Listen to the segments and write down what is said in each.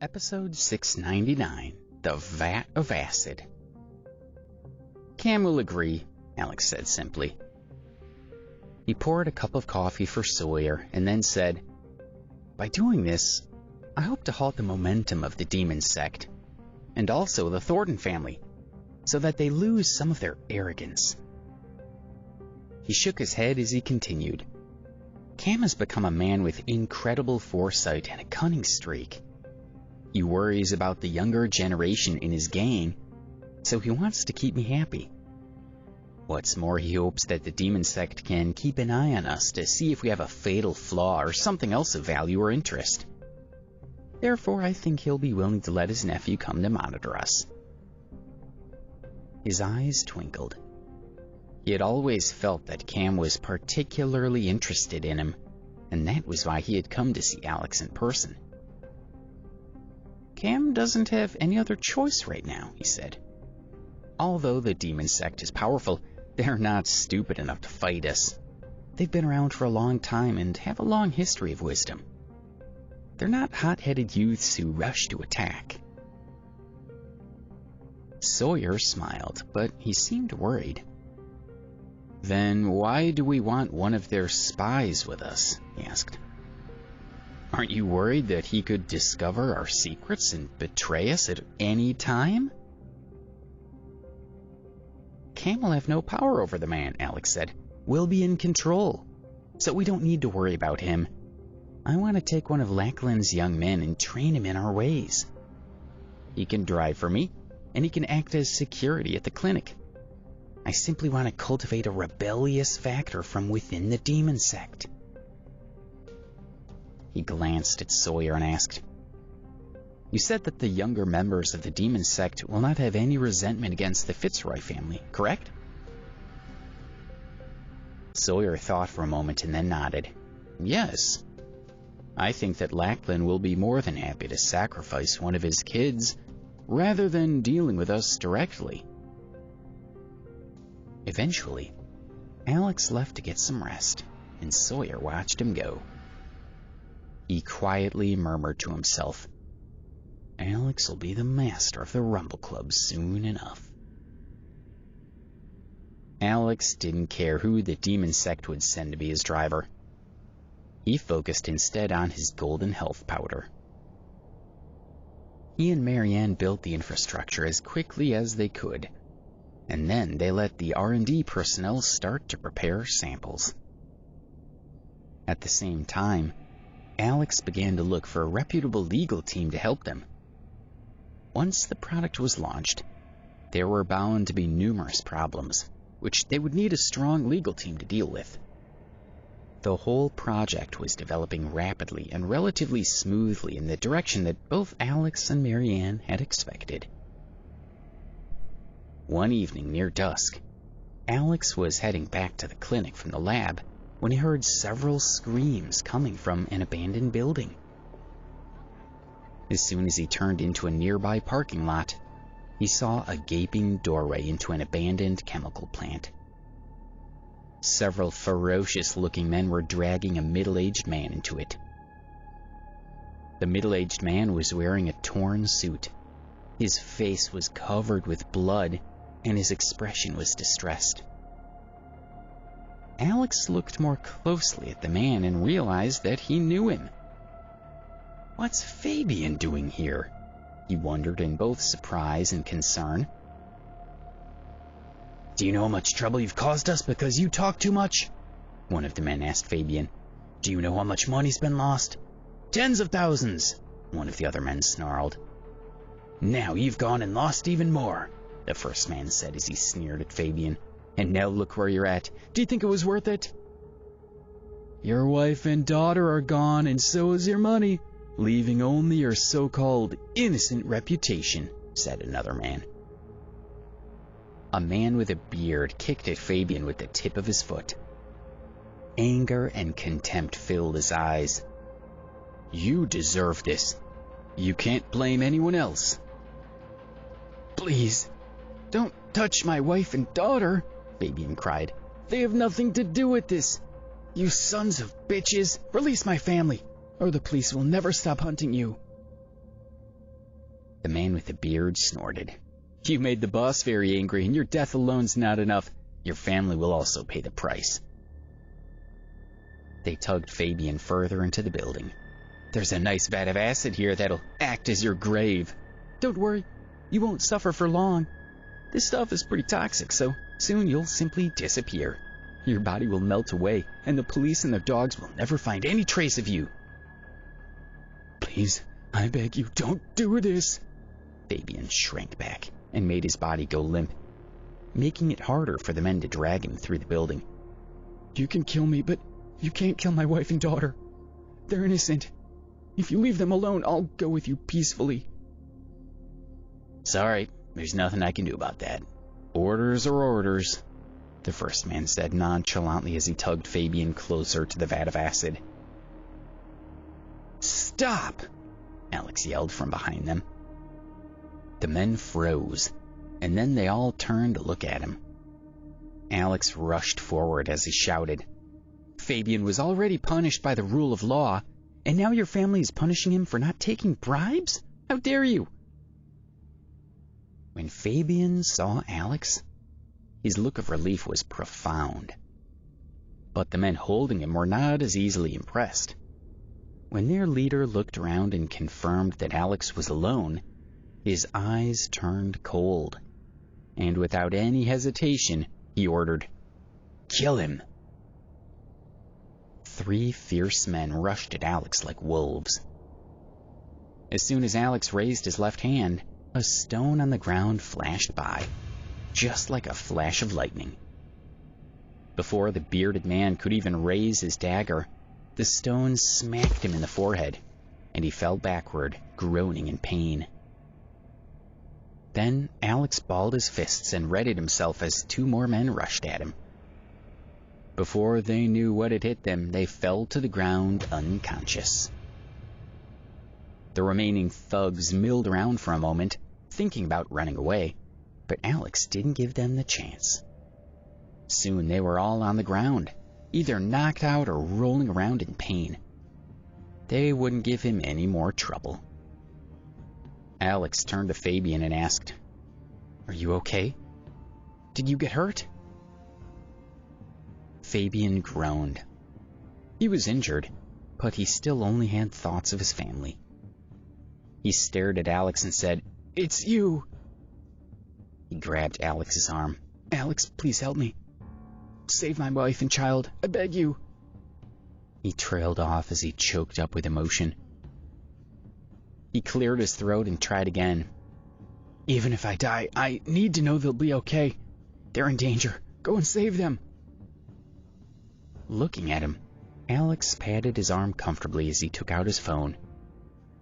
Episode 699, The Vat of Acid. Cam will agree, Alex said simply. He poured a cup of coffee for Sawyer and then said, "By doing this, I hope to halt the momentum of the demon sect, and also the Thornton family, so that they lose some of their arrogance." He shook his head as he continued. Cam has become a man with incredible foresight and a cunning streak. He worries about the younger generation in his gang, so he wants to keep me happy. What's more, he hopes that the demon sect can keep an eye on us to see if we have a fatal flaw or something else of value or interest. Therefore, I think he'll be willing to let his nephew come to monitor us. His eyes twinkled. He had always felt that Cam was particularly interested in him, and that was why he had come to see Alex in person. "Cam doesn't have any other choice right now," he said. "Although the demon sect is powerful, they're not stupid enough to fight us. They've been around for a long time and have a long history of wisdom. They're not hot-headed youths who rush to attack." Sawyer smiled, but he seemed worried. "Then why do we want one of their spies with us?" he asked. "Aren't you worried that he could discover our secrets and betray us at any time?" "Cam will have no power over the man," Alex said. "We'll be in control, so we don't need to worry about him. I want to take one of Lackland's young men and train him in our ways. He can drive for me, and he can act as security at the clinic. I simply want to cultivate a rebellious factor from within the demon sect." He glanced at Sawyer and asked, "You said that the younger members of the demon sect will not have any resentment against the Fitzroy family, correct?" Sawyer thought for a moment and then nodded. "Yes. I think that Lackland will be more than happy to sacrifice one of his kids rather than dealing with us directly." Eventually, Alex left to get some rest, and Sawyer watched him go. He quietly murmured to himself, "Alex will be the master of the Rumble Club soon enough." Alex didn't care who the demon sect would send to be his driver. He focused instead on his golden health powder. He and Marianne built the infrastructure as quickly as they could, and then they let the R&D personnel start to prepare samples. At the same time, Alex began to look for a reputable legal team to help them. Once the product was launched, there were bound to be numerous problems, which they would need a strong legal team to deal with. The whole project was developing rapidly and relatively smoothly in the direction that both Alex and Marianne had expected. One evening near dusk, Alex was heading back to the clinic from the lab when he heard several screams coming from an abandoned building. As soon as he turned into a nearby parking lot, he saw a gaping doorway into an abandoned chemical plant. Several ferocious-looking men were dragging a middle-aged man into it. The middle-aged man was wearing a torn suit. His face was covered with blood, and his expression was distressed. Alex looked more closely at the man and realized that he knew him. "What's Fabian doing here?" he wondered in both surprise and concern. "Do you know how much trouble you've caused us because you talk too much?" one of the men asked Fabian. "Do you know how much money's been lost?" "Tens of thousands," one of the other men snarled. "Now you've gone and lost even more," the first man said as he sneered at Fabian. "And now look where you're at. Do you think it was worth it?" "Your wife and daughter are gone, and so is your money, leaving only your so-called innocent reputation," said another man. A man with a beard kicked at Fabian with the tip of his foot. Anger and contempt filled his eyes. "You deserve this. You can't blame anyone else." "Please, don't touch my wife and daughter," Fabian cried. "They have nothing to do with this. You sons of bitches, release my family, or the police will never stop hunting you." The man with the beard snorted. "You made the boss very angry, and your death alone's not enough. Your family will also pay the price." They tugged Fabian further into the building. "There's a nice vat of acid here that'll act as your grave. Don't worry, you won't suffer for long. This stuff is pretty toxic, so soon you'll simply disappear. Your body will melt away, and the police and their dogs will never find any trace of you." "Please, I beg you, don't do this." Fabian shrank back and made his body go limp, making it harder for the men to drag him through the building. "You can kill me, but you can't kill my wife and daughter. They're innocent. If you leave them alone, I'll go with you peacefully." "Sorry, there's nothing I can do about that. Orders are orders," the first man said nonchalantly as he tugged Fabian closer to the vat of acid. "Stop!" Alex yelled from behind them. The men froze, and then they all turned to look at him. Alex rushed forward as he shouted, "Fabian was already punished by the rule of law, and now your family is punishing him for not taking bribes? How dare you?" When Fabian saw Alex, his look of relief was profound. But the men holding him were not as easily impressed. When their leader looked around and confirmed that Alex was alone, his eyes turned cold, and without any hesitation, he ordered, "Kill him!" 3 fierce men rushed at Alex like wolves. As soon as Alex raised his left hand, a stone on the ground flashed by, just like a flash of lightning. Before the bearded man could even raise his dagger, the stone smacked him in the forehead, and he fell backward, groaning in pain. Then Alex balled his fists and readied himself as 2 more men rushed at him. Before they knew what had hit them, they fell to the ground unconscious. The remaining thugs milled around for a moment, thinking about running away, but Alex didn't give them the chance. Soon they were all on the ground, either knocked out or rolling around in pain. They wouldn't give him any more trouble. Alex turned to Fabian and asked, "Are you okay? Did you get hurt?" Fabian groaned. He was injured, but he still only had thoughts of his family. He stared at Alex and said, "It's you." He grabbed Alex's arm. "Alex, please help me. Save my wife and child, I beg you." He trailed off as he choked up with emotion. He cleared his throat and tried again. "Even if I die, I need to know they'll be okay. They're in danger. Go and save them." Looking at him, Alex patted his arm comfortably as he took out his phone.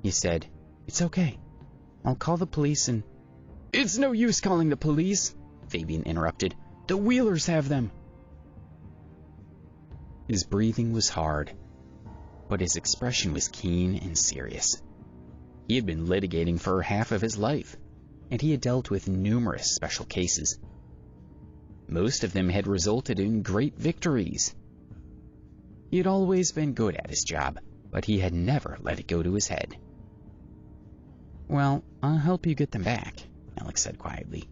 He said, "It's okay. I'll call the police and—" "It's no use calling the police," Fabian interrupted. "The Wheelers have them." His breathing was hard, but his expression was keen and serious. He had been litigating for half of his life, and he had dealt with numerous special cases. Most of them had resulted in great victories. He had always been good at his job, but he had never let it go to his head. "Well, I'll help you get them back," Alex said quietly.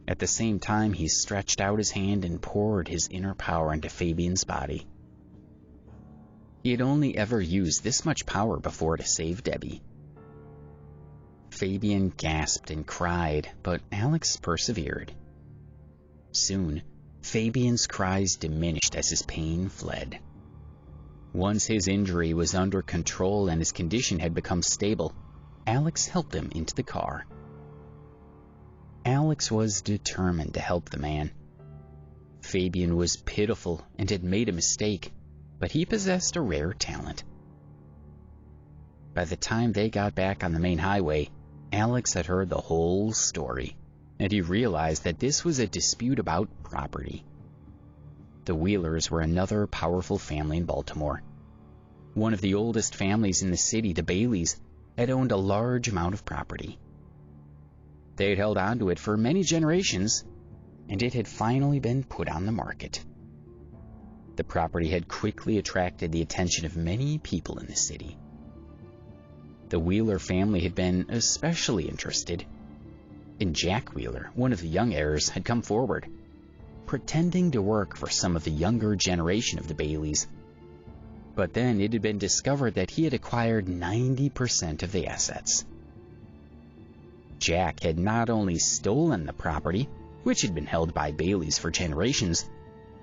At the same time, he stretched out his hand and poured his inner power into Fabian's body. He had only ever used this much power before to save Debbie. Fabian gasped and cried, but Alex persevered. Soon, Fabian's cries diminished as his pain fled. Once his injury was under control and his condition had become stable, Alex helped him into the car. Alex was determined to help the man. Fabian was pitiful and had made a mistake, but he possessed a rare talent. By the time they got back on the main highway, Alex had heard the whole story, and he realized that this was a dispute about property. The Wheelers were another powerful family in Baltimore. One of the oldest families in the city, the Baileys, had owned a large amount of property. They had held on to it for many generations, and it had finally been put on the market. The property had quickly attracted the attention of many people in the city. The Wheeler family had been especially interested. And Jack Wheeler, one of the young heirs, had come forward, pretending to work for some of the younger generation of the Baileys. But then it had been discovered that he had acquired 90% of the assets. Jack had not only stolen the property, which had been held by Baileys for generations,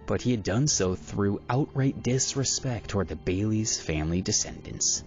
but he had done so through outright disrespect toward the Baileys' family descendants.